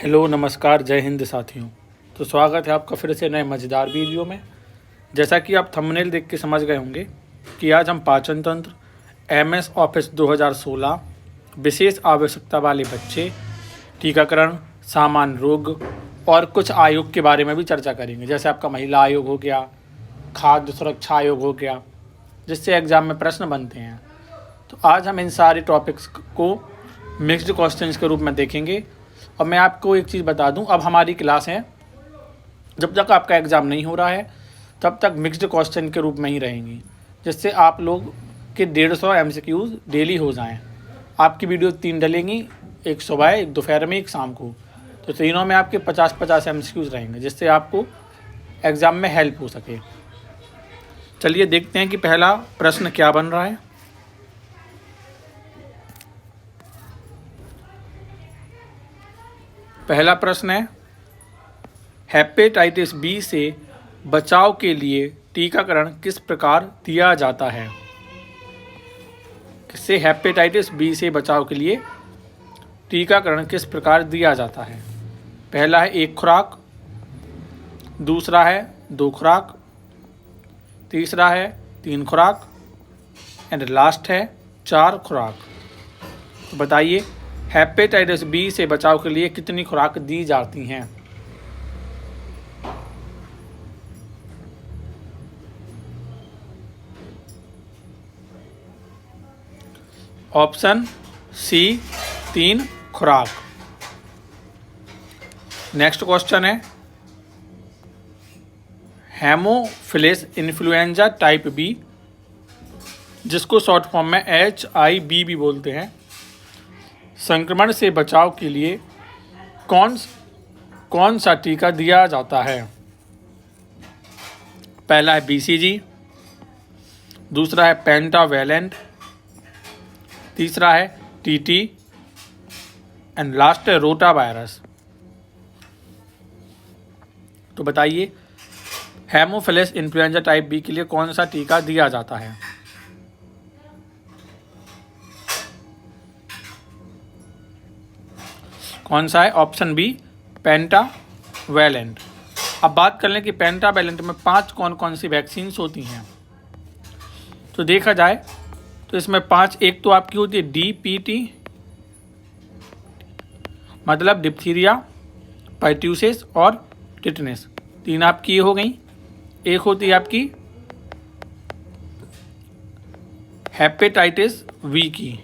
Hello नमस्कार जय हिंद साथियों। तो स्वागत है आपका फिर से नए मज़ेदार वीडियो में। जैसा कि आप थंबनेल देख के समझ गए होंगे कि आज हम पाचन तंत्र एमएस ऑफिस 2016 विशेष आवश्यकता वाले बच्चे टीकाकरण सामान्य रोग और कुछ आयोग के बारे में भी चर्चा करेंगे। जैसे आपका महिला आयोग हो गया, खाद्य सुरक्षा आयोग हो गया, जिससे एग्ज़ाम में प्रश्न बनते हैं। तो आज हम इन सारे टॉपिक्स को मिक्स्ड क्वेश्चंस के रूप में देखेंगे। और मैं आपको एक चीज़ बता दूं, अब हमारी क्लास है, जब तक आपका एग्ज़ाम नहीं हो रहा है तब तक मिक्स्ड क्वेश्चन के रूप में ही रहेंगी, जिससे आप लोग के 150 MCQs डेली हो जाएं। आपकी वीडियो 3 डलेंगी, एक सुबह, एक दोपहर में, एक शाम को। तो तीनों में आपके 50-50 MCQs रहेंगे, जिससे आपको एग्ज़ाम में हेल्प हो सके। चलिए देखते हैं कि पहला प्रश्न क्या बन रहा है। पहला प्रश्न है, हेपेटाइटिस बी से बचाव के लिए टीकाकरण किस प्रकार दिया जाता है। किससे हेपेटाइटिस बी से बचाव के लिए टीकाकरण किस प्रकार दिया जाता है। पहला है 1 खुराक, दूसरा है 2 खुराक, तीसरा है 3 खुराक एंड लास्ट है 4 खुराक। तो बताइए हेपेटाइटिस बी से बचाव के लिए कितनी खुराक दी जाती हैं। ऑप्शन सी 3 खुराक। नेक्स्ट क्वेश्चन है, हेमोफिलस इन्फ्लुएंजा टाइप बी, जिसको शॉर्ट फॉर्म में HIV भी बोलते हैं, संक्रमण से बचाव के लिए कौन सा टीका दिया जाता है। पहला है BCG, दूसरा है पेंटावैलेंट, तीसरा है TT एंड लास्ट है रोटा वायरस। तो बताइए हेमोफिलस इन्फ्लुएंजा टाइप बी के लिए कौन सा टीका दिया जाता है। कौन सा है? Option B pentavalent. अब बात कर लें कि पेंटावैलेंट में 5 कौन सी वैक्सीन्स होती हैं। तो देखा जाए तो इसमें 5, एक तो आपकी होती है DPT, मतलब डिप्थीरिया, पर्ट्यूसिस और टिटनेस। 3 आपकी ये हो गई। एक होती है आपकी हेपेटाइटिस बी की,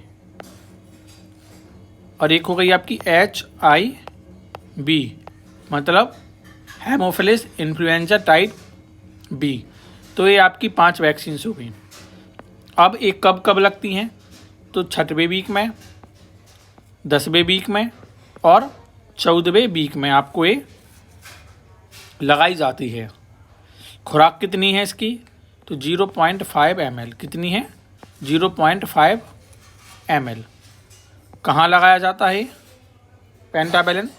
और एक हो गई आपकी HIV, मतलब हेमोफिलस इन्फ्लुएंजा टाइप बी। तो ये आपकी 5 वैक्सीन हो गई। अब एक कब लगती हैं, तो 6वें वीक में, 10वें वीक में और 14वें वीक में आपको ये लगाई जाती है। खुराक कितनी है इसकी, तो 0.5 ml। कितनी है? 0.5 ml। कहाँ लगाया जाता है पेंटावैलेंट,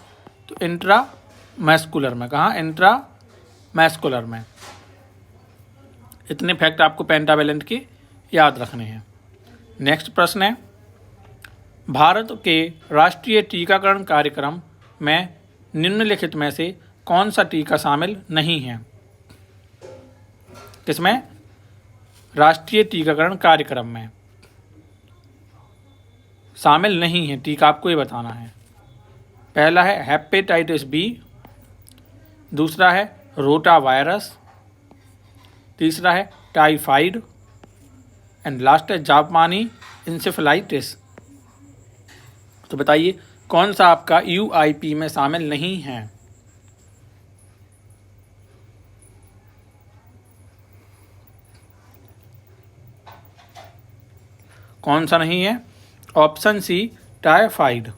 तो इंट्रामस्कुलर में। कहाँ? इंट्रामस्कुलर में। इतने फैक्ट आपको पेंटावैलेंट के याद रखने हैं। नेक्स्ट प्रश्न है, भारत के राष्ट्रीय टीकाकरण कार्यक्रम में निम्नलिखित में से कौन सा टीका शामिल नहीं है। किसमें? राष्ट्रीय टीकाकरण कार्यक्रम में शामिल नहीं है टीका, आपको ये बताना है। पहला है हेपेटाइटिस बी, दूसरा है रोटा वायरस, तीसरा है टाइफाइड एंड लास्ट है जापानी इंसेफेलाइटिस। तो बताइए कौन सा आपका UIP में शामिल नहीं है। कौन सा नहीं है? Option C typhoid.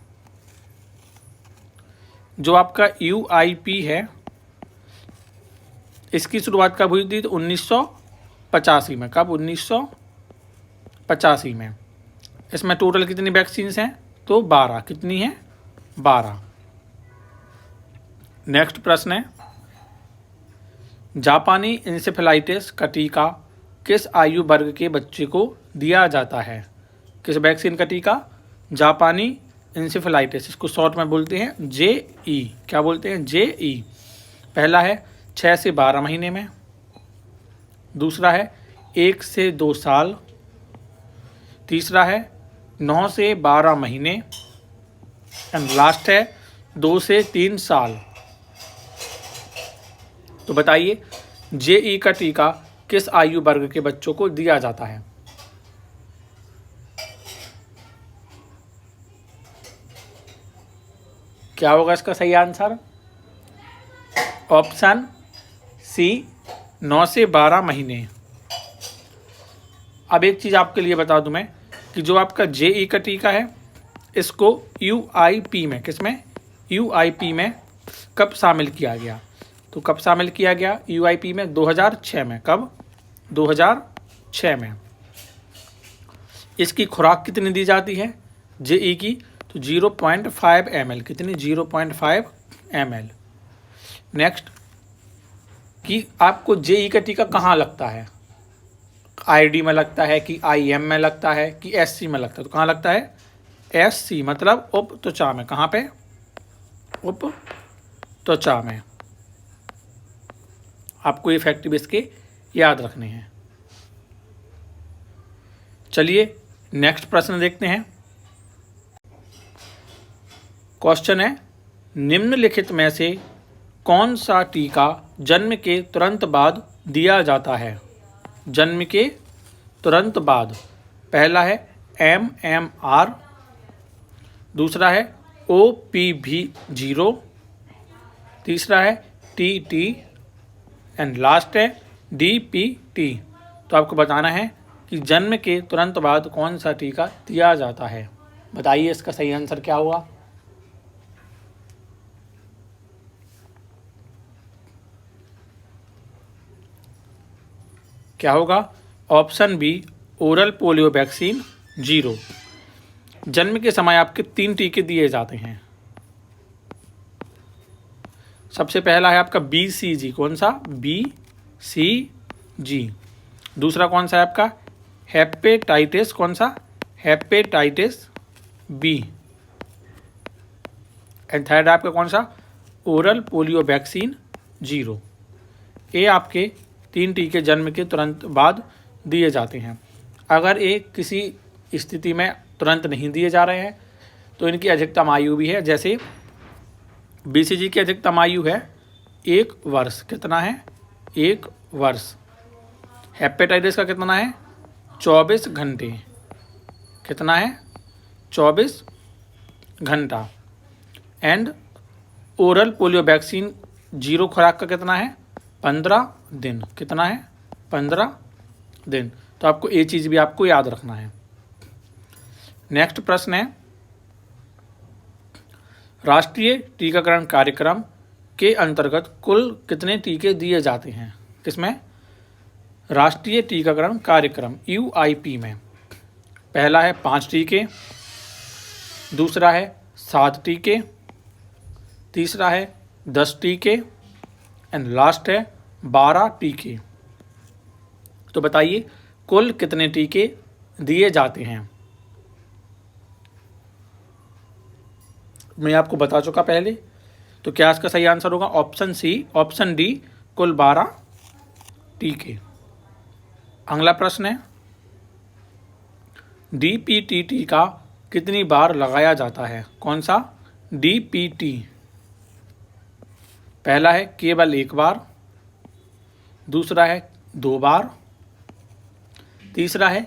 जो आपका UIP है, इसकी शुरुआत कब हुई थी, तो 1985 में। कब? 1985 में। इसमें टोटल कितनी वैक्सीन्स हैं, तो 12। कितनी है? 12। नेक्स्ट प्रश्न है, जापानी इंसेफेलाइटिस का टीका किस आयु वर्ग के बच्चे को दिया जाता है। किस वैक्सीन का टीका? जापानी इंसेफेलाइटिस, इसको शॉर्ट में बोलते हैं JE। क्या बोलते हैं? JE। पहला है 6 से 12 महीने में, दूसरा है 1 से 2 साल, तीसरा है 9 से 12 महीने एंड लास्ट है 2 से 3 साल। तो बताइए JE का टीका किस आयु वर्ग के बच्चों को दिया जाता है? क्या होगा इसका सही आंसर? ऑप्शन सी 9 से 12 महीने। अब एक चीज़ आपके लिए बता दूं मैं कि जो आपका JE का टीका है इसको UIP में, किसमें? UIP में कब शामिल किया गया? तो कब शामिल किया गया UIP में? 2006 में। कब? 2006 में। इसकी खुराक कितनी दी जाती है JE की? तो 0.5 ml। कितनी? 0.5 ml। नेक्स्ट कि आपको JE का टीका कहाँ लगता है? ID में लगता है कि IM में लगता है कि SC में लगता है? तो कहाँ लगता है? SC, मतलब उप त्वचा में। कहाँ पे? उप त्वचा में। आपको ये फैक्ट भी इसके याद रखने हैं। चलिए नेक्स्ट प्रश्न देखते हैं। क्वेश्चन है, निम्नलिखित में से कौन सा टीका जन्म के तुरंत बाद दिया जाता है? जन्म के तुरंत बाद। पहला है MMR, दूसरा है OPV0, तीसरा है TT एंड लास्ट है DPT। तो आपको बताना है कि जन्म के तुरंत बाद कौन सा टीका दिया जाता है। बताइए इसका सही आंसर क्या हुआ? क्या होगा? Option be oral polio vaccine 0। जन्म के समय आपके 3 टीके दिए जाते हैं। सबसे पहला है आपका BCG। कौन सा? BCG। दूसरा कौन सा है आपका? हेपेटाइटिस। कौन सा? Hepatitis B। एंड थर्ड आपका कौन सा? Oral polio vaccine 0। ये आपके 3 टीके जन्म के तुरंत बाद दिए जाते हैं। अगर ये किसी स्थिति में तुरंत नहीं दिए जा रहे हैं तो इनकी अधिकतम आयु भी है। जैसे BCG की अधिकतम आयु है 1 वर्ष। कितना है? 1 वर्ष। हेपेटाइटिस का कितना है? 24 घंटे। कितना है? 24 घंटा। एंड ओरल पोलियो वैक्सीन 0 खुराक का कितना है? 15 दिन। कितना है? 15 दिन। तो आपको ये चीज़ भी आपको याद रखना है। नेक्स्ट प्रश्न है, राष्ट्रीय टीकाकरण कार्यक्रम के अंतर्गत कुल कितने टीके दिए जाते हैं? किसमें? राष्ट्रीय टीकाकरण कार्यक्रम UIP में। पहला है 5 टीके, दूसरा है 7 टीके, तीसरा है 10 टीके एंड लास्ट है 12 टीके। तो बताइए कुल कितने टीके दिए जाते हैं? मैं आपको बता चुका पहले। तो क्या इसका सही आंसर होगा? ऑप्शन सी, ऑप्शन डी, कुल 12 टीके। अगला प्रश्न है, DPT टीका कितनी बार लगाया जाता है? कौन सा? DPT। पहला है केवल 1 बार, दूसरा है 2 बार, तीसरा है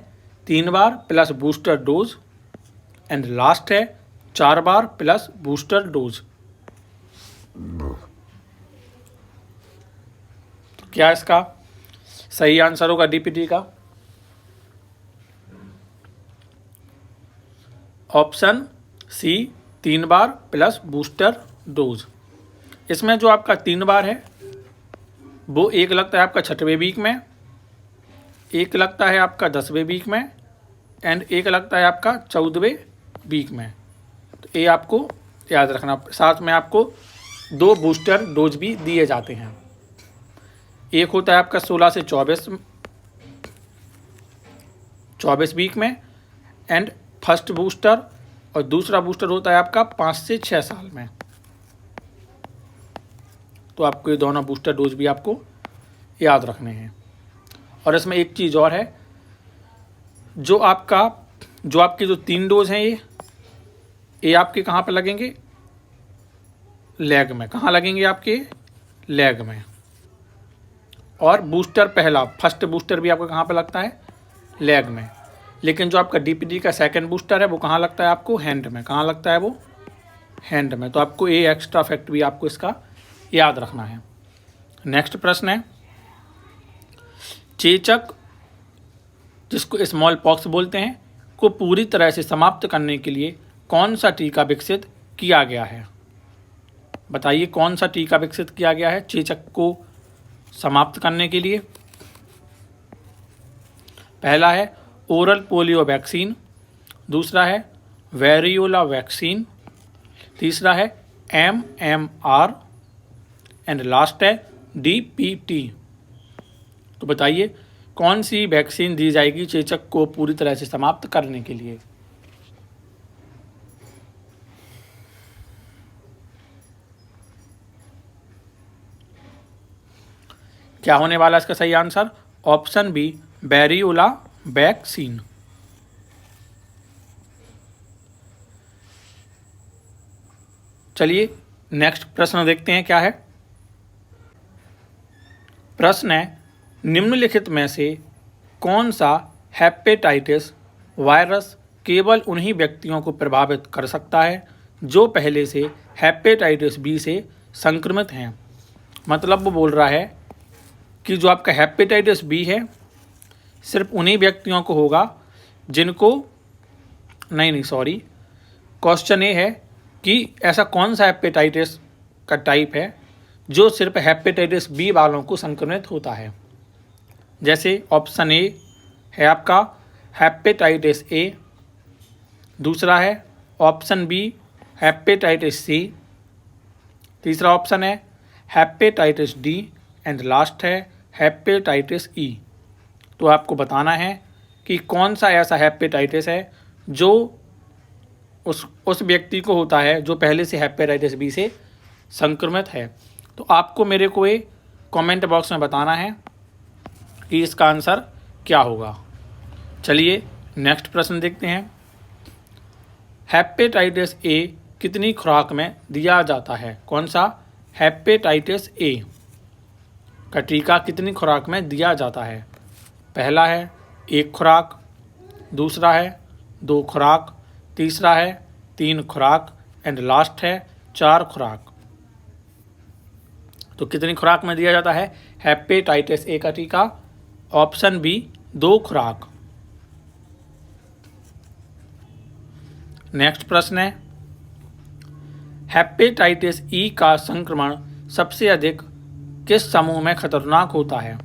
3 बार plus booster dose and last है 4 बार प्लस बूस्टर डोज। तो क्या इसका सही आंसर होगा DPT का? ऑप्शन सी 3 बार प्लस बूस्टर डोज। इसमें जो आपका 3 बार है वो एक लगता है आपका 6वें वीक में, एक लगता है आपका 10वें वीक में एंड एक लगता है आपका 14वें वीक में। तो ये आपको याद रखना। साथ में आपको 2 बूस्टर डोज भी दिए जाते हैं। एक होता है आपका 16 से 24 वीक में एंड फर्स्ट बूस्टर और दूसरा बूस्टर होता है आपका 5 से 6 साल में। तो आपको ये दोनों बूस्टर डोज भी आपको याद रखने हैं। और इसमें एक चीज़ और है, जो आपके जो 3 डोज हैं ये आपके कहाँ पे लगेंगे? लेग में। कहाँ लगेंगे? आपके लेग में। और बूस्टर फर्स्ट बूस्टर भी आपका कहाँ पे लगता है? लेग में। लेकिन जो आपका डीपीडी का सेकंड बूस्टर है वो कहाँ लगता है आपको? हैंड में। कहाँ लगता है वो? हैंड में। तो आपको ये एक्स्ट्रा फैक्ट भी आपको इसका याद रखना है। नेक्स्ट प्रश्न है, चेचक, जिसको स्मॉल पॉक्स बोलते हैं, को पूरी तरह से समाप्त करने के लिए कौन सा टीका विकसित किया गया है? बताइए कौन सा टीका विकसित किया गया है चेचक को समाप्त करने के लिए? पहला है ओरल पोलियो वैक्सीन, दूसरा है वेरियोला वैक्सीन, तीसरा है MMR एंड लास्ट है DPT। तो बताइए कौन सी वैक्सीन दी जाएगी चेचक को पूरी तरह से समाप्त करने के लिए? क्या होने वाला इसका सही answer? Option B, variola vaccine. चलिए नेक्स्ट प्रश्न देखते हैं क्या है। प्रश्न है, निम्नलिखित में से कौन सा हेपेटाइटिस वायरस केवल उन्हीं व्यक्तियों को प्रभावित कर सकता है जो पहले से हेपेटाइटिस बी से संक्रमित हैं? मतलब वो बोल रहा है कि जो आपका हेपेटाइटिस बी है सिर्फ उन्हीं व्यक्तियों को होगा जिनको क्वेश्चन ये है कि ऐसा कौन सा हेपेटाइटिस का टाइप है जो सिर्फ हेपेटाइटिस बी वालों को संक्रमित होता है। जैसे ऑप्शन ए है आपका हेपेटाइटिस ए, दूसरा है ऑप्शन बी हेपेटाइटिस सी, तीसरा ऑप्शन है हेपेटाइटिस डी एंड लास्ट है हेपेटाइटिस ई। तो आपको बताना है कि कौन सा ऐसा हेपेटाइटिस है जो उस व्यक्ति को होता है जो पहले से हेपेटाइटिस बी से संक्रमित है। तो आपको मेरे को ये कमेंट बॉक्स में बताना है कि इसका आंसर क्या होगा। चलिए नेक्स्ट प्रश्न देखते हैं। हेपेटाइटिस ए कितनी खुराक में दिया जाता है? कौन सा? हेपेटाइटिस ए का टीका कितनी खुराक में दिया जाता है? पहला है 1 खुराक, दूसरा है 2 खुराक, तीसरा है 3 खुराक एंड लास्ट है 4 खुराक। तो कितनी खुराक में दिया जाता है हेपेटाइटिस ए का टीका? ऑप्शन बी 2 खुराक। नेक्स्ट प्रश्न है, हेपेटाइटिस ई का संक्रमण सबसे अधिक किस समूह में खतरनाक होता है?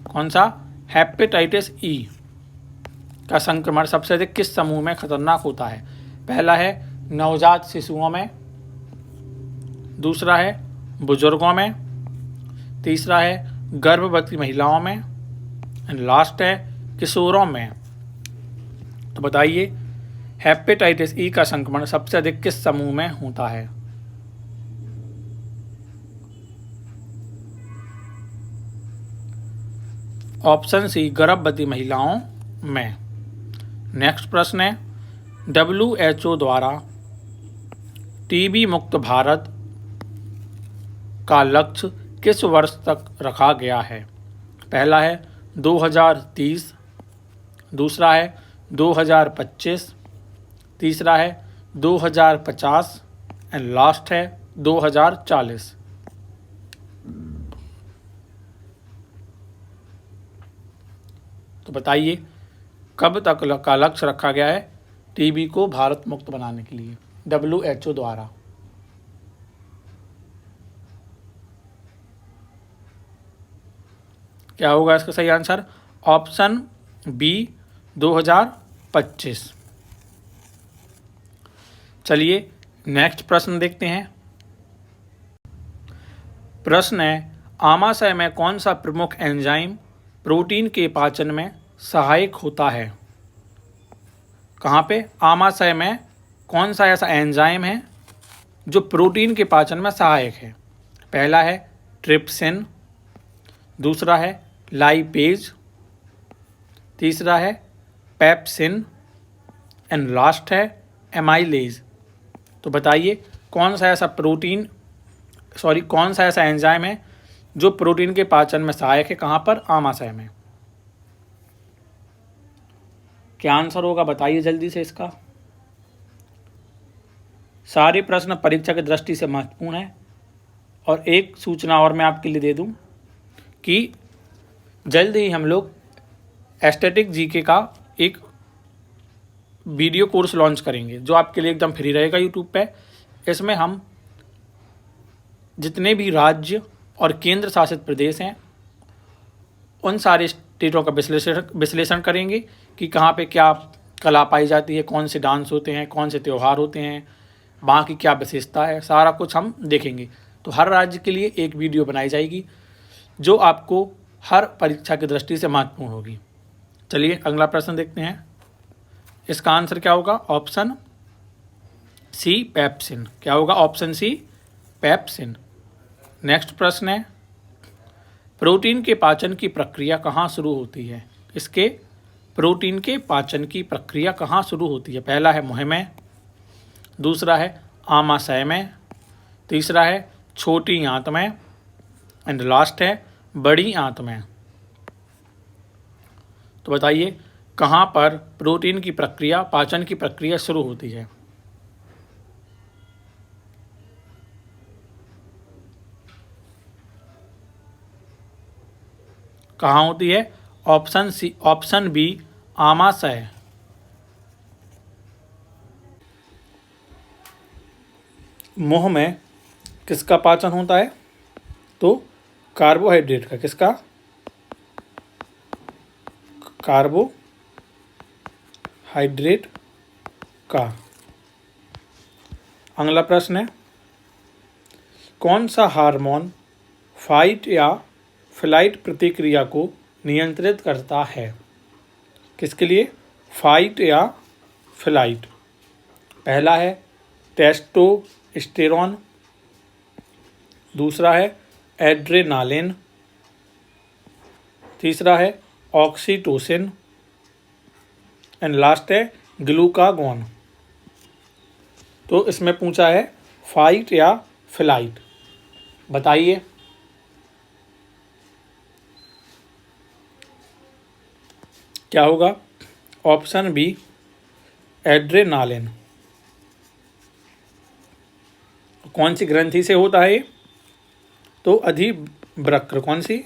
कौन सा? हेपेटाइटिस ई का संक्रमण सबसे अधिक किस समूह में खतरनाक होता है? पहला है नवजात शिशुओं में, दूसरा है बुजुर्गों में, तीसरा है गर्भवती महिलाओं में एंड लास्ट है किशोरों में। तो बताइए हेपेटाइटिस ई का संक्रमण सबसे अधिक किस समूह में होता है? ऑप्शन सी गर्भवती महिलाओं में। नेक्स्ट प्रश्न है, WHO द्वारा टीबी मुक्त भारत का लक्ष्य किस वर्ष तक रखा गया है? पहला है 2030, दूसरा है 2025, तीसरा है 2050 एंड लास्ट है 2040। तो बताइए कब तक का लक्ष्य रखा गया है टीबी को भारत मुक्त बनाने के लिए WHO द्वारा? क्या होगा इसका सही आंसर? Option B 2025। चलिए नेक्स्ट प्रश्न देखते हैं। प्रश्न है, आमाशय में कौन सा प्रमुख एंजाइम प्रोटीन के पाचन में सहायक होता है? कहाँ पे? आमाशय में कौन सा ऐसा एंजाइम है जो प्रोटीन के पाचन में सहायक है? पहला है ट्रिप्सिन, दूसरा है लाइपेज, तीसरा है पेप्सिन एंड लास्ट है एमाइलेज। तो बताइए कौन सा ऐसा एंजाइम है जो प्रोटीन के पाचन में सहायक है? कहाँ पर? आमाशय में। क्या आंसर होगा बताइए जल्दी से इसका। सारे प्रश्न परीक्षा की दृष्टि से महत्वपूर्ण है। और एक सूचना और मैं आपके लिए दे दूं कि जल्द ही हम लोग एस्थेटिक जीके का एक वीडियो कोर्स लॉन्च करेंगे जो आपके लिए एकदम फ्री रहेगा यूट्यूब पे। इसमें हम जितने भी राज्य और केंद्र शासित प्रदेश हैं उन सारे स्टेटों का विश्लेषण करेंगे कि कहाँ पे क्या कला पाई जाती है, कौन से डांस होते हैं, कौन से त्यौहार होते हैं, वहाँ की क्या विशेषता है, सारा कुछ हम देखेंगे। तो हर राज्य के लिए एक वीडियो बनाई जाएगी जो आपको हर परीक्षा की दृष्टि से महत्वपूर्ण होगी। चलिए अगला प्रश्न देखते हैं। इसका आंसर क्या होगा? Option C pepsin. क्या होगा? Option C pepsin. नेक्स्ट प्रश्न है, प्रोटीन के पाचन की प्रक्रिया कहाँ शुरू होती है? इसके प्रोटीन के पाचन की प्रक्रिया कहाँ शुरू होती है? पहला है मुंह में, दूसरा है आमाशय में, तीसरा है छोटी आंत में एंड लास्ट है बड़ी आंत में। तो बताइए कहाँ पर प्रोटीन की प्रक्रिया, पाचन की प्रक्रिया शुरू होती है? कहाँ होती है? ऑप्शन बी आमाशय। मुंह में किसका पाचन होता है? तो कार्बोहाइड्रेट का। किसका? कार्बोहाइड्रेट का। अगला प्रश्न है, कौन सा हार्मोन फाइट या फ्लाइट प्रतिक्रिया को नियंत्रित करता है? किसके लिए? फाइट या फ्लाइट। पहला है टेस्टोस्टेरोन, दूसरा है एड्रेनालिन, तीसरा है ऑक्सीटोसिन एंड लास्ट है ग्लूकागॉन। तो इसमें पूछा है फाइट या फ्लाइट। बताइए क्या होगा? Option B adrenaline. कौन सी ग्रंथि से होता है? तो अधिवृक्र। कौन सी?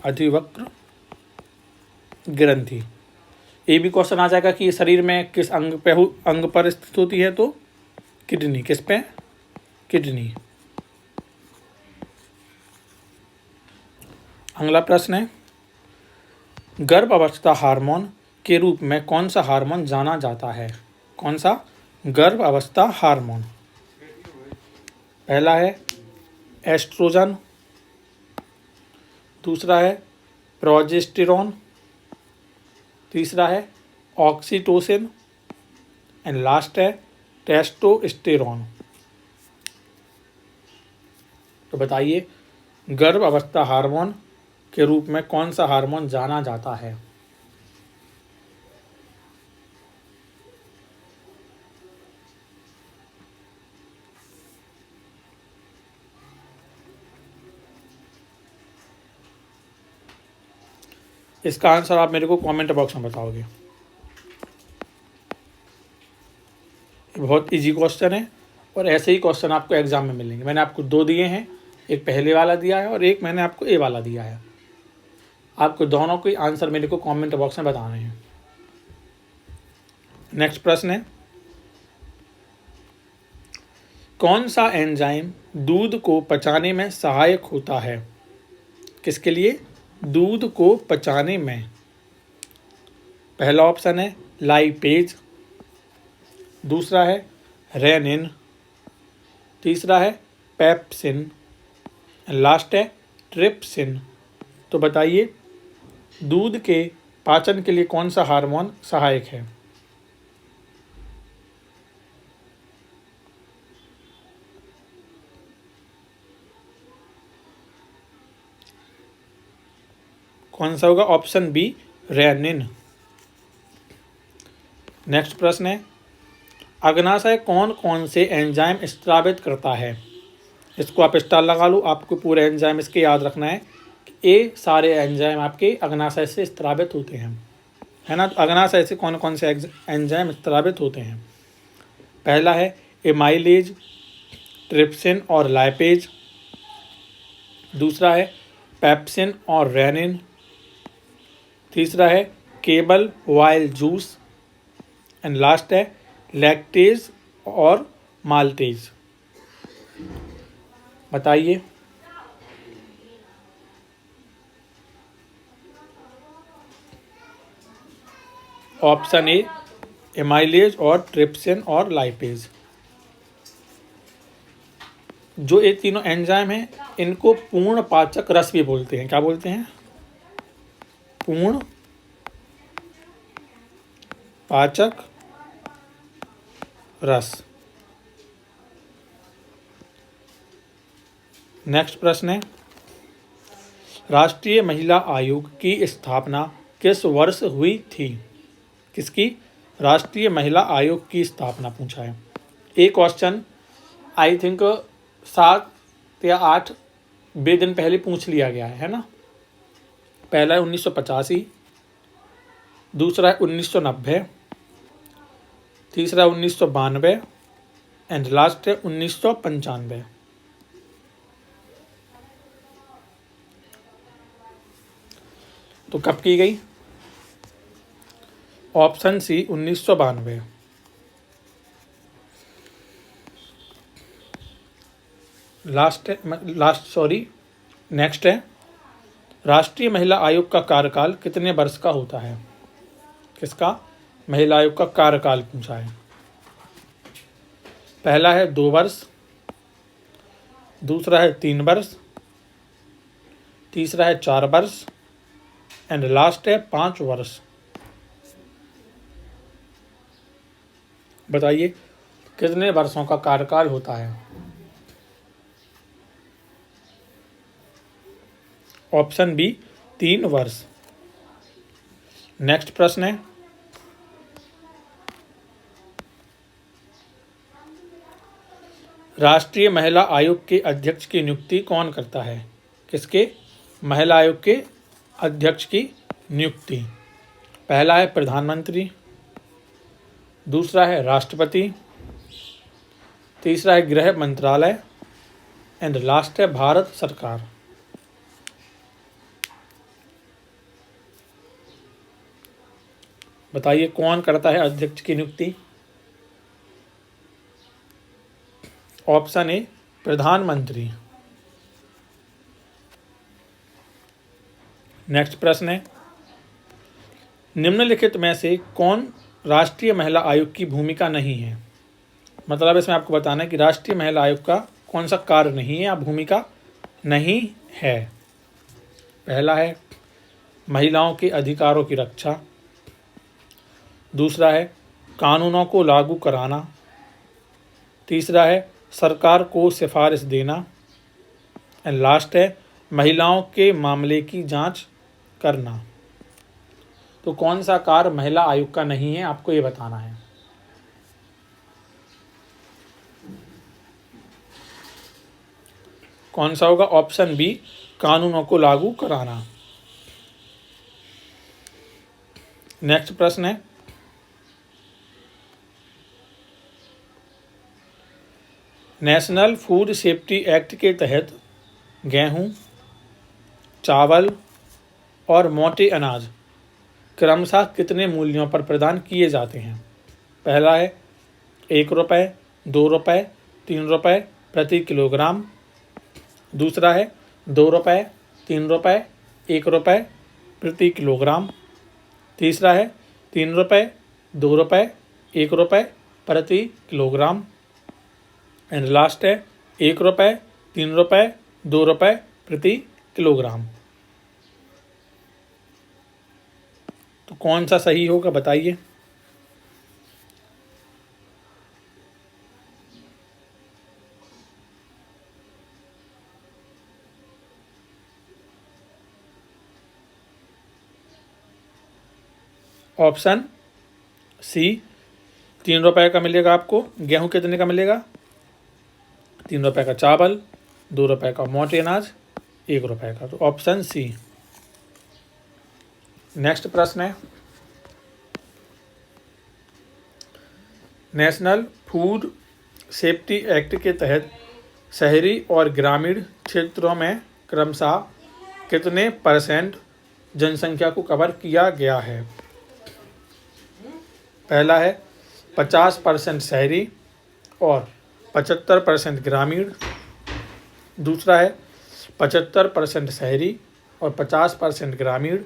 अधिवक्र ग्रंथि। ये भी क्वेश्चन आ जाएगा कि शरीर में किस अंग पर स्थित होती है? तो किडनी। किस पे? किडनी। अगला प्रश्न है, गर्भावस्था हार्मोन के रूप में कौन सा हार्मोन जाना जाता है? कौन सा? गर्भावस्था हार्मोन। पहला है एस्ट्रोजन, दूसरा है प्रोजेस्टेरॉन, तीसरा है ऑक्सीटोसिन एंड लास्ट है टेस्टोस्टेरोन। तो बताइए गर्भावस्था हार्मोन के रूप में कौन सा हार्मोन जाना जाता है? इसका आंसर आप मेरे को कमेंट बॉक्स में बताओगे। ये बहुत इजी क्वेश्चन है और ऐसे ही क्वेश्चन आपको एग्जाम में मिलेंगे। मैंने आपको 2 दिए हैं, एक पहले वाला दिया है और एक मैंने आपको ए वाला दिया है। आपको दोनों के आंसर मेरे को कमेंट बॉक्स में बताने हैं। नेक्स्ट प्रश्न है, कौन सा एंजाइम दूध को पचाने में सहायक होता है? किसके लिए? दूध को पचाने में। पहला ऑप्शन है लाइपेज, दूसरा है रेनिन, तीसरा है पेप्सिन, लास्ट है ट्रिप्सिन। तो बताइए दूध के पाचन के लिए कौन सा हार्मोन सहायक है? कौन सा होगा? Option B rennin. नेक्स्ट प्रश्न है, अग्नाशय कौन कौन से एंजाइम स्रावित करता है? इसको आप स्टार लगा लो, आपको पूरे एंजाइम इसके याद रखना है कि ये सारे एंजाइम आपके अग्नाशय से स्रावित होते हैं, है ना। तो अग्नाशय से कौन कौन से एंजाइम स्रावित होते हैं? पहला है एमाइलेज, ट्रिप्सिन और लाइपेज। दूसरा है पेप्सिन और रेनिन। तीसरा है cable while juice. And last है लैक्टेज और माल्टेज। बताइए। ऑप्शन ए एमाइलेज और ट्रिप्सिन और लाइपेज। जो ये तीनों एंजाइम हैं इनको पूर्ण पाचक रस भी बोलते हैं। क्या बोलते हैं? पूर्ण पाचक रस। नेक्स्ट प्रश्न है, राष्ट्रीय महिला आयोग की स्थापना किस वर्ष हुई थी? किसकी? राष्ट्रीय महिला आयोग की स्थापना पूछा है। एक क्वेश्चन आई थिंक 7 या 8 दिन पहले पूछ लिया गया है ना। पहला है 1985, दूसरा है 1990, तीसरा 1992 एंड लास्ट है 1995। तो कब की गई? Option C 1992। नेक्स्ट है, राष्ट्रीय महिला आयोग का कार्यकाल कितने वर्ष का होता है? किसका? महिला आयोग का कार्यकाल पूछा है। पहला है 2 वर्ष, दूसरा है 3 वर्ष, तीसरा है 4 वर्ष एंड लास्ट है 5 वर्ष। बताइए कितने वर्षों का कार्यकाल होता है? ऑप्शन बी 3 वर्ष। नेक्स्ट प्रश्न है, राष्ट्रीय महिला आयोग के अध्यक्ष की नियुक्ति कौन करता है? किसके? महिला आयोग के अध्यक्ष की नियुक्ति। पहला है प्रधानमंत्री, दूसरा है राष्ट्रपति, तीसरा है गृह मंत्रालय एंड लास्ट है भारत सरकार। बताइए कौन करता है अध्यक्ष की नियुक्ति? ऑप्शन ए प्रधानमंत्री। नेक्स्ट प्रश्न है, निम्नलिखित में से कौन राष्ट्रीय महिला आयोग की भूमिका नहीं है? मतलब इसमें आपको बताना है कि राष्ट्रीय महिला आयोग का कौन सा कार्य नहीं है या भूमिका नहीं है। पहला है महिलाओं के अधिकारों की रक्षा, दूसरा है कानूनों को लागू कराना, तीसरा है सरकार को सिफारिश देना एंड लास्ट है महिलाओं के मामले की जांच करना। तो कौन सा कार्य महिला आयोग का नहीं है आपको ये बताना है। कौन सा होगा? ऑप्शन बी कानूनों को लागू कराना। नेक्स्ट प्रश्न है, नेशनल फूड सेफ्टी एक्ट के तहत गेहूं, चावल और मोटे अनाज क्रमशः कितने मूल्यों पर प्रदान किए जाते हैं? पहला है 1 रुपये, 2 रुपये, 3 रुपये प्रति किलोग्राम, दूसरा है 2 रुपये, 3 रुपये, 1 रुपये प्रति किलोग्राम, तीसरा है 3 रुपये, 2 रुपये, 1 रुपये प्रति किलोग्राम एंड लास्ट है 1 रुपये, 3 रुपये, 2 रुपये प्रति किलोग्राम। कौन सा सही होगा बताइए। ऑप्शन सी 3 रुपए का मिलेगा आपको। गेहूं कितने का मिलेगा? 3 रुपए का चावल, 2 रुपए का मोटे अनाज, 1 रुपए का। तो ऑप्शन सी। नेक्स्ट प्रश्न है, नेशनल फूड सेफ्टी एक्ट के तहत शहरी और ग्रामीण क्षेत्रों में क्रमशः कितने % जनसंख्या को कवर किया गया है? पहला है 50% शहरी और 75% ग्रामीण। दूसरा है 75% शहरी और 50% ग्रामीण।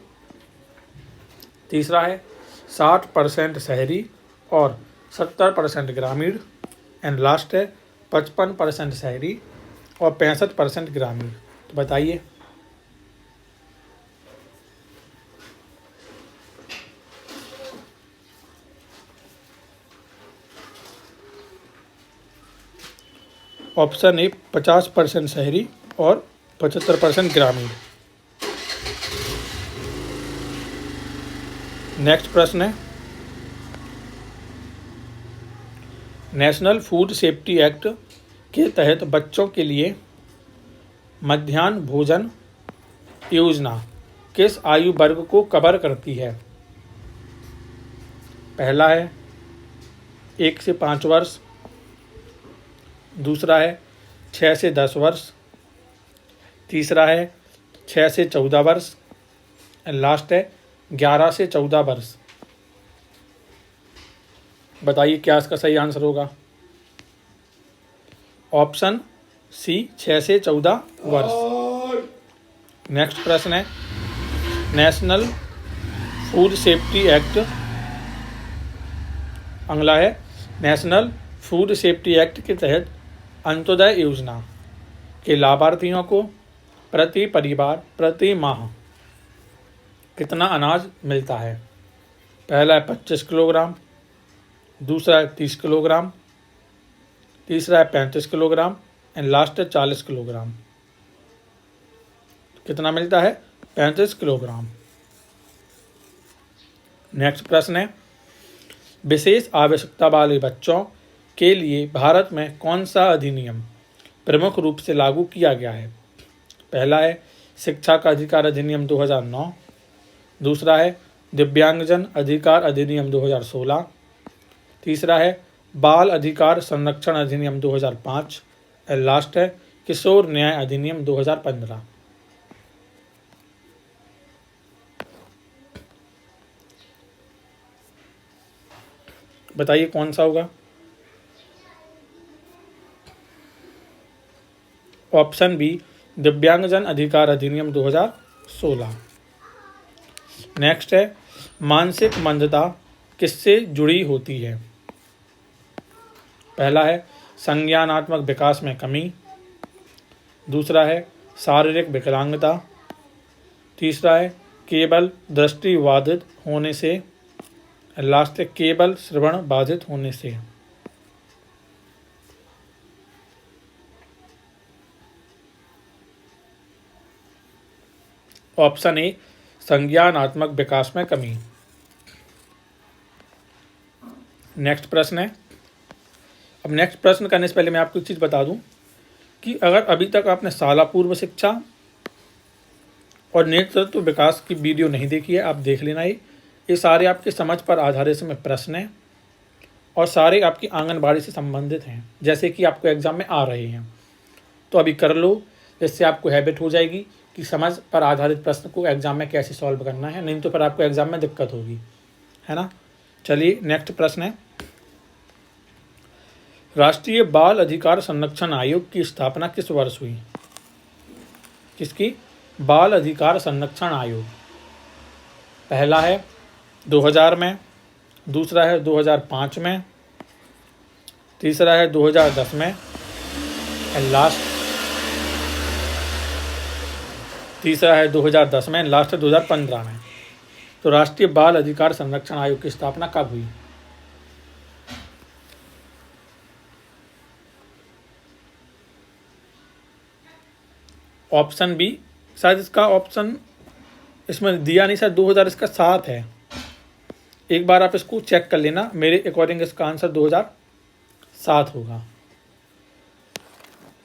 तीसरा है 60% शहरी और 70% ग्रामीण। एंड लास्ट है 55% शहरी और 65% ग्रामीण। तो बताइए। ऑप्शन ए 50% शहरी और 75% ग्रामीण। नेक्स्ट प्रश्न है, नेशनल फूड सेफ्टी एक्ट के तहत बच्चों के लिए मध्याह्न भोजन योजना किस आयु वर्ग को कवर करती है? पहला है 1 से 5 वर्ष। दूसरा है 6 से 10 वर्ष। तीसरा है 6 से 14 वर्ष। एंड लास्ट है 11 से 14 वर्ष। बताइए क्या इसका सही आंसर होगा। ऑप्शन सी 6 से 14 वर्ष। नेक्स्ट प्रश्न है, नेशनल फूड सेफ्टी एक्ट, अगला है नेशनल फूड सेफ्टी एक्ट के तहत अंत्योदय योजना के लाभार्थियों को प्रति परिवार प्रति माह कितना अनाज मिलता है? पहला है 25 किलोग्राम। दूसरा है 30 किलोग्राम। तीसरा है 35 किलोग्राम। एंड लास्ट है 40 किलोग्राम। कितना मिलता है? 35 किलोग्राम। नेक्स्ट प्रश्न है, विशेष आवश्यकता वाले बच्चों के लिए भारत में कौन सा अधिनियम प्रमुख रूप से लागू किया गया है? पहला है शिक्षा का अधिकार अधिनियम 2009। दूसरा है दिव्यांगजन अधिकार अधिनियम 2016। तीसरा है बाल अधिकार संरक्षण अधिनियम 2005। और लास्ट है किशोर न्याय अधिनियम 2015। बताइए कौन सा होगा। ऑप्शन बी दिव्यांगजन अधिकार अधिनियम 2016। नेक्स्ट है, मानसिक मंदता किससे जुड़ी होती है? पहला है संज्ञानात्मक विकास में कमी। दूसरा है शारीरिक विकलांगता। तीसरा है केवल दृष्टि बाधित होने से। लास्ट है केवल श्रवण बाधित होने से। ऑप्शन ए संज्ञानात्मक विकास में कमी। नेक्स्ट प्रश्न है, अब नेक्स्ट प्रश्न करने से पहले मैं आपको एक चीज़ बता दूं कि अगर अभी तक आपने शाला पूर्व शिक्षा और नेतृत्व विकास की वीडियो नहीं देखी है, आप देख लेना। ये सारे आपके समझ पर आधारित इसमें प्रश्न हैं और सारे आपकी आंगनबाड़ी से संबंधित हैं, जैसे कि आपको एग्जाम में आ रहे हैं। तो अभी कर लो, इससे आपको हैबिट हो जाएगी कि समझ पर आधारित प्रश्न को एग्जाम में कैसे सॉल्व करना है, नहीं तो फिर आपको एग्जाम में दिक्कत होगी, है ना। चलिए नेक्स्ट प्रश्न है, राष्ट्रीय बाल अधिकार संरक्षण आयोग की स्थापना किस वर्ष हुई? किसकी? बाल अधिकार संरक्षण आयोग। पहला है 2000 में। दूसरा है 2005 में। तीसरा है 2010 में। एंड लास्ट तीसरा है 2010 में। लास्ट है 2015 में। तो राष्ट्रीय बाल अधिकार संरक्षण आयोग की स्थापना कब हुई? ऑप्शन बी, शायद इसका ऑप्शन इसमें दिया नहीं, शायद 2000 इसका 7 है। एक बार आप इसको चेक कर लेना, मेरे अकॉर्डिंग इसका आंसर 2007 होगा।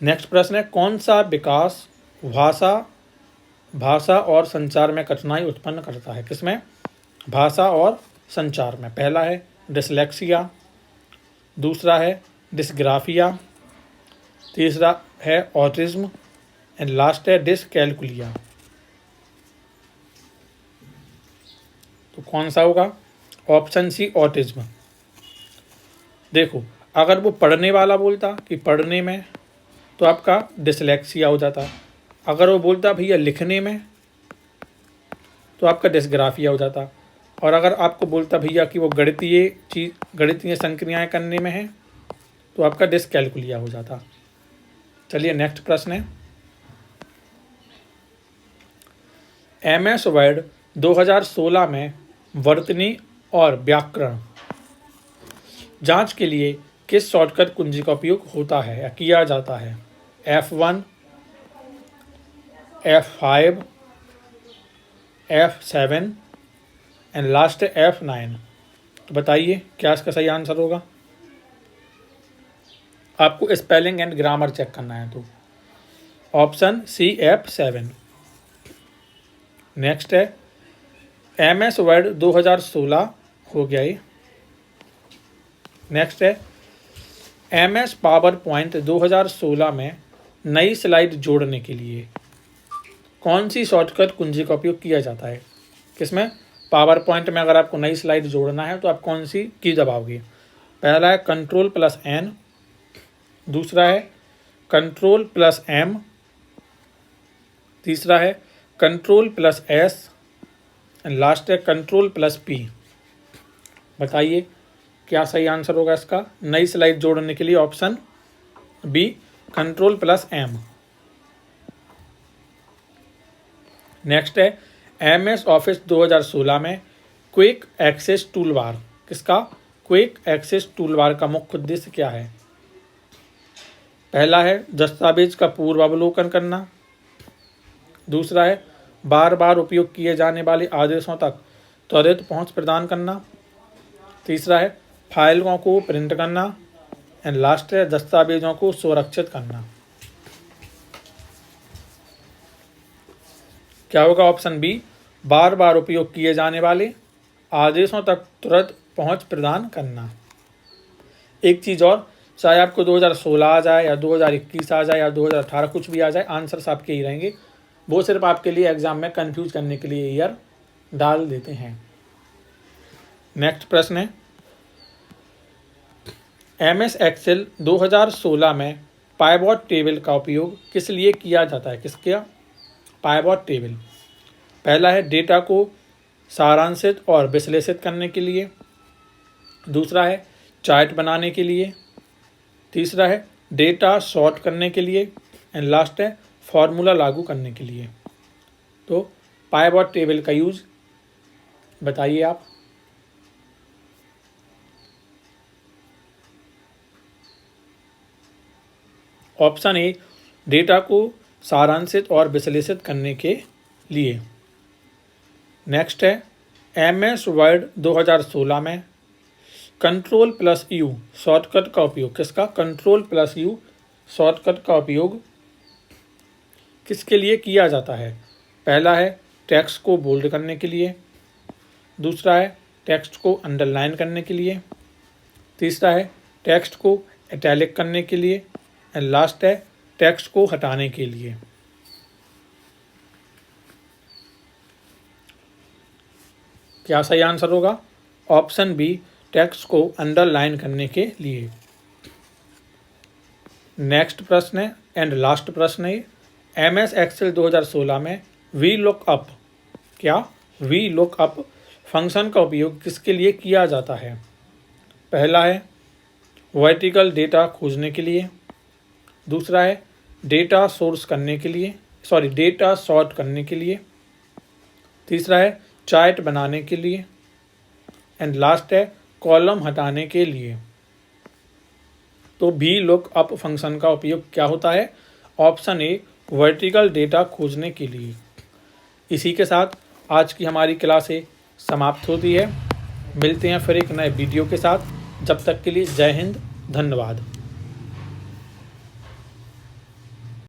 नेक्स्ट प्रश्न है, कौन सा विकास भाषा और संचार में कठिनाई उत्पन्न करता है? किसमें? भाषा और संचार में। पहला है डिसलेक्सिया, दूसरा है डिसग्राफिया, तीसरा है ऑटिज्म एंड लास्ट है डिसकैलकुलिया। तो कौन सा होगा? Option C autism. देखो, अगर वो पढ़ने वाला बोलता कि पढ़ने में, तो आपका डिसलेक्सिया हो जाता। अगर वो बोलता भैया लिखने में, तो आपका डिसग्राफिया हो जाता। और अगर आपको बोलता भैया कि वो गणितीय संक्रियाएं करने में है, तो आपका डिसकैलकुलिया हो जाता। चलिए नेक्स्ट प्रश्न है, MS वर्ड 2016 में वर्तनी और व्याकरण जांच के लिए किस शॉर्टकट कुंजी का उपयोग होता है या किया जाता है? F1, F5, F7 and last है F9। तो बताइए क्या इसका सही आंसर होगा? आपको स्पेलिंग एंड ग्रामर चेक करना है, तो ऑप्शन सी F7। नेक्स्ट है, MS वर्ड 2016 हो गया ये। नेक्स्ट है, MS पावर पॉइंट 2016 में नई स्लाइड जोड़ने के लिए कौन सी शॉर्टकट कुंजी का उपयोग किया जाता है? किसमें? पावर पॉइंट में अगर आपको नई स्लाइड जोड़ना है तो आप कौन सी की दबाओगे? पहला है Ctrl+N, दूसरा है Ctrl+M, तीसरा है Ctrl+S एंड लास्ट है Ctrl+P। बताइए क्या सही आंसर होगा इसका? नई स्लाइड जोड़ने के लिए ऑप्शन बी Ctrl+M। नेक्स्ट है, MS ऑफिस 2016 में क्विक एक्सेस टूलबार, किसका? क्विक एक्सेस टूलबार का मुख्य उद्देश्य क्या है? पहला है दस्तावेज का पूर्वावलोकन करना, दूसरा है बार बार उपयोग किए जाने वाले आदेशों तक त्वरित पहुंच प्रदान करना, तीसरा है फाइलों को प्रिंट करना एंड लास्ट है दस्तावेजों को सुरक्षित करना। क्या होगा? ऑप्शन बी, बार बार उपयोग किए जाने वाले आदेशों तक तुरंत पहुंच प्रदान करना। एक चीज़ और, चाहे आपको 2016 आ जाए या 2021 आ जाए या 2018 कुछ भी आ जाए, आंसर्स आपके ही रहेंगे। वो सिर्फ आपके लिए एग्जाम में कंफ्यूज करने के लिए ईयर डाल देते हैं। नेक्स्ट प्रश्न है, MS एक्सेल 2016 में पाइवॉट टेबल का उपयोग किस लिए किया जाता है? किसका? Pivot table. पहला है डेटा को सारांशित और विश्लेषित करने के लिए, दूसरा है चार्ट बनाने के लिए, तीसरा है डेटा सॉर्ट करने के लिए एंड लास्ट है फॉर्मूला लागू करने के लिए। तो पाइवॉट टेबल का यूज बताइए आप। ऑप्शन ए, डेटा को सारांशित और विश्लेषित करने के लिए। नेक्स्ट है, MS वर्ड 2016 में Ctrl+U शॉर्टकट का उपयोग, किसका? Ctrl+U शॉर्टकट का उपयोग किसके लिए किया जाता है? पहला है टेक्स्ट को बोल्ड करने के लिए, दूसरा है टेक्स्ट को अंडरलाइन करने के लिए, तीसरा है टेक्स्ट को इटैलिक करने के लिए एंड लास्ट है टेक्स्ट को हटाने के लिए। क्या सही आंसर होगा? ऑप्शन बी, टेक्स्ट को अंडरलाइन करने के लिए। नेक्स्ट प्रश्न है एंड लास्ट प्रश्न है, MS एक्सेल 2016 में VLOOKUP, क्या? VLOOKUP फंक्शन का उपयोग किसके लिए किया जाता है? पहला है वर्टिकल डेटा खोजने के लिए, दूसरा है डेटा सॉर्ट करने के लिए, तीसरा है चार्ट बनाने के लिए, एंड लास्ट है कॉलम हटाने के लिए। तो वी लुक अप फंक्शन का उपयोग क्या होता है? ऑप्शन ए, वर्टिकल डेटा खोजने के लिए। इसी के साथ आज की हमारी क्लासें समाप्त होती है। मिलते हैं फिर एक नए वीडियो के साथ। जब तक के लिए जय हिंद, धन्यवाद।